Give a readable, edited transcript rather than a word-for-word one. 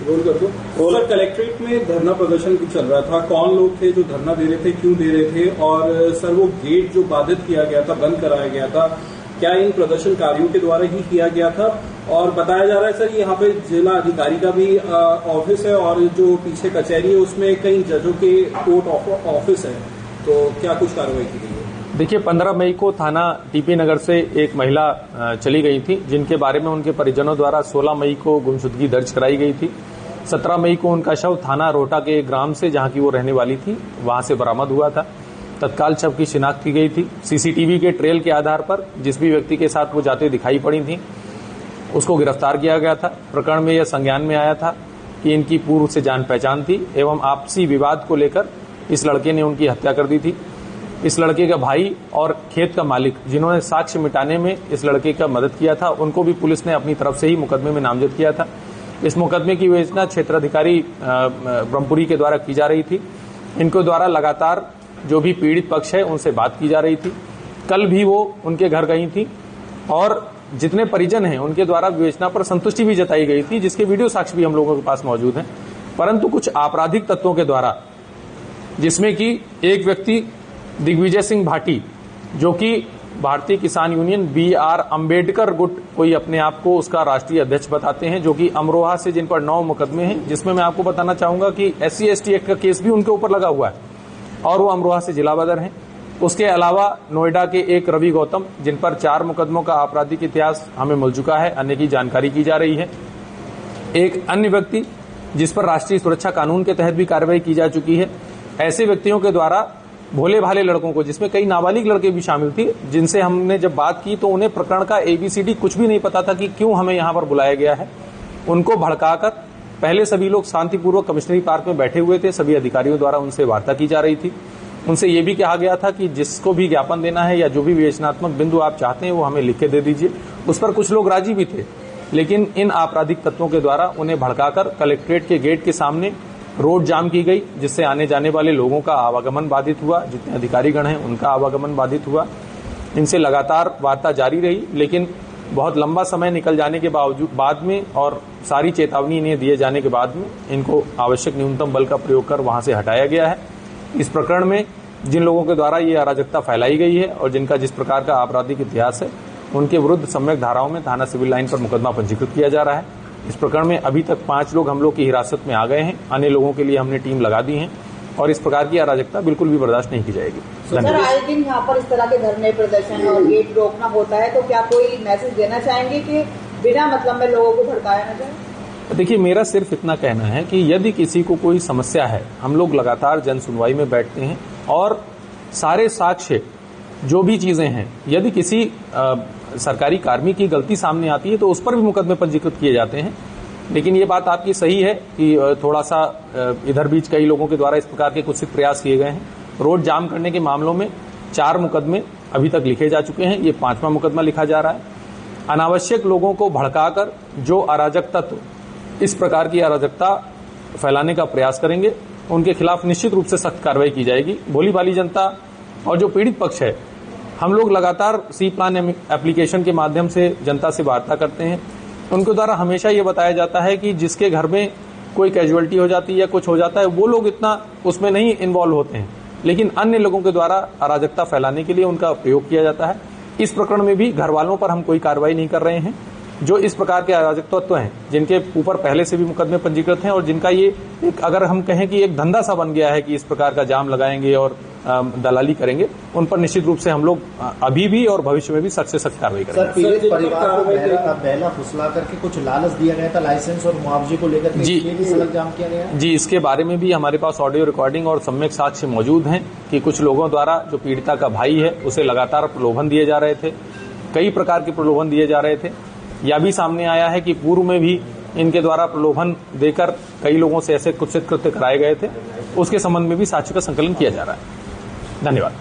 Role कर दो। Sir, collectorate में धरना प्रदर्शन चल रहा था, कौन लोग थे जो धरना दे रहे थे, क्यों दे रहे थे, और सर वो गेट जो बाधित किया गया था, बंद कराया गया था, क्या इन प्रदर्शनकारियों के द्वारा ही किया गया था? और बताया जा रहा है सर यहाँ पे जिला अधिकारी का भी ऑफिस है और जो पीछे कचहरी है उसमें कई जजों के कोर्ट ऑफिस है, तो क्या कुछ कार्रवाई की गई है? देखिए, 15 मई को थाना टीपी नगर से एक महिला चली गई थी, जिनके बारे में उनके परिजनों द्वारा 16 मई को गुमशुदगी दर्ज कराई गई थी। 17 मई को उनका शव थाना रोहटा के ग्राम से, जहां की वो रहने वाली थी, वहां से बरामद हुआ था। तत्काल शव की शिनाख्त की गई थी। सीसीटीवी के ट्रेल के आधार पर जिस भी व्यक्ति के साथ वो जाते दिखाई पड़ी थी उसको गिरफ्तार किया गया था। प्रकरण में यह संज्ञान में आया था कि इनकी पूर्व से जान पहचान थी एवं आपसी विवाद को लेकर इस लड़के ने उनकी हत्या कर दी थी। इस लड़के का भाई और खेत का मालिक, जिन्होंने साक्ष्य मिटाने में इस लड़के का मदद किया था, उनको भी पुलिस ने अपनी तरफ से ही मुकदमे में नामजद किया था। इस मुकदमे की विवेचना क्षेत्राधिकारी ब्रह्मपुरी के द्वारा की जा रही थी। इनके द्वारा लगातार जो भी पीड़ित पक्ष है उनसे बात की जा रही थी। कल भी वो उनके घर गई थी और जितने परिजन हैं उनके द्वारा विवेचना पर संतुष्टि भी जताई गई थी, जिसके वीडियो साक्ष्य भी हम लोगों के पास मौजूद हैं। परंतु कुछ आपराधिक तत्वों के द्वारा, जिसमें कि एक व्यक्ति दिग्विजय सिंह भाटी, जो कि भारतीय किसान यूनियन BR अम्बेडकर गुट कोई अपने आप को उसका राष्ट्रीय अध्यक्ष बताते हैं, जो कि अमरोहा से, जिन पर 9 मुकदमे हैं, जिसमें मैं आपको बताना चाहूंगा कि SC/ST एक्ट का केस भी उनके ऊपर लगा हुआ है और वो अमरोहा से जिला बदर हैं। उसके अलावा नोएडा के एक रवि गौतम, जिन पर 4 मुकदमों का आपराधिक इतिहास हमें मिल चुका है, अन्य की जानकारी की जा रही है। एक अन्य व्यक्ति जिस पर राष्ट्रीय सुरक्षा कानून के तहत भी कार्रवाई की जा चुकी है। ऐसे व्यक्तियों के द्वारा भोले भाले लड़कों को, जिसमें कई नाबालिग लड़के भी शामिल थे, जिनसे हमने जब बात की तो उन्हें प्रकरण का ABCD कुछ भी नहीं पता था कि क्यों हमें यहां पर बुलाया गया है, उनको भड़काकर पहले सभी लोग शांतिपूर्वक कमिश्नरी पार्क में बैठे हुए थे। सभी अधिकारियों द्वारा उनसे वार्ता की जा रही थी। उनसे ये भी कहा गया था कि जिसको भी ज्ञापन देना है या जो भी विवेचनात्मक बिंदु आप चाहते हैं वो हमें लिख के दे दीजिए। उस पर कुछ लोग राजी भी थे, लेकिन इन आपराधिक तत्वों के द्वारा उन्हें भड़काकर कलेक्ट्रेट के गेट के सामने रोड जाम की गई, जिससे आने जाने वाले लोगों का आवागमन बाधित हुआ। जितने अधिकारीगण हैं उनका आवागमन बाधित हुआ। इनसे लगातार वार्ता जारी रही, लेकिन बहुत लंबा समय निकल जाने के बाद में और सारी चेतावनी इन्हें दिए जाने के बाद में इनको आवश्यक न्यूनतम बल का प्रयोग कर वहां से हटाया गया है। इस प्रकरण में जिन लोगों के द्वारा ये अराजकता फैलाई गई है और जिनका जिस प्रकार का आपराधिक इतिहास है, उनके विरुद्ध सम्यक धाराओं में थाना सिविल लाइन पर मुकदमा पंजीकृत किया जा रहा है। इस प्रकरण में अभी तक 5 लोग हम लोग की हिरासत में आ गए हैं। अन्य लोगों के लिए हमने टीम लगा दी है और इस प्रकार की अराजकता बिल्कुल भी बर्दाश्त नहीं की जाएगी। सर, आए दिन यहाँ पर इस तरह के धरने प्रदर्शन और गेट रोकना होता है, तो क्या कोई मैसेज देना चाहेंगे कि बिना मतलब में लोगों को भड़काया न जाए? देखिए, मेरा सिर्फ इतना कहना है कि यदि किसी को कोई समस्या है, हम लोग लगातार जन सुनवाई में बैठते हैं और सारे साक्ष्य जो भी चीजें हैं, यदि किसी सरकारी कार्मिक की गलती सामने आती है तो उस पर भी मुकदमे पंजीकृत किए जाते हैं। लेकिन ये बात आपकी सही है कि थोड़ा सा इधर बीच कई लोगों के द्वारा इस प्रकार के कुछ प्रयास किए गए हैं। रोड जाम करने के मामलों में 4 मुकदमे अभी तक लिखे जा चुके हैं, ये 5वां मुकदमा लिखा जा रहा है। अनावश्यक लोगों को भड़काकर जो अराजक तत्व इस प्रकार की अराजकता फैलाने का प्रयास करेंगे, उनके खिलाफ निश्चित रूप से सख्त कार्रवाई की जाएगी। भोली भाली जनता और जो पीड़ित पक्ष है, हम लोग लगातार सी प्लान एप्लीकेशन के माध्यम से जनता से वार्ता करते हैं। उनके द्वारा हमेशा ये बताया जाता है कि जिसके घर में कोई कैजुअलिटी हो जाती है या कुछ हो जाता है, वो लोग इतना उसमें नहीं इन्वॉल्व होते हैं, लेकिन अन्य लोगों के द्वारा अराजकता फैलाने के लिए उनका प्रयोग किया जाता है। इस प्रकरण में भी घर वालों पर हम कोई कार्रवाई नहीं कर रहे हैं। जो इस प्रकार के अराजक तत्व हैं, जिनके ऊपर पहले से भी मुकदमे पंजीकृत हैं और जिनका ये एक, अगर हम कहें कि एक धंधा सा बन गया है कि इस प्रकार का जाम लगाएंगे और दलाली करेंगे, उन पर निश्चित रूप से हम लोग अभी भी और भविष्य में भी सख्त से सख्त कार्रवाई करेंगे। सर, पीड़ित परिवार को बहला फुसला करके कुछ लालच दिया गया था लाइसेंस और मुआवजे को लेकर, जी भी सड़क जाम किया गया? जी, इसके बारे में भी हमारे पास ऑडियो रिकॉर्डिंग और सम्यक साक्ष्य मौजूद हैं कि कुछ लोगों द्वारा जो पीड़िता का भाई है उसे लगातार प्रलोभन दिए जा रहे थे, कई प्रकार के प्रलोभन दिए जा रहे थे। यह भी सामने आया है कि पूर्व में भी इनके द्वारा प्रलोभन देकर कई लोगों से ऐसे कुत्सित कृत्य कराए गए थे। उसके संबंध में भी साक्ष्य का संकलन किया जा रहा है। धन्यवाद।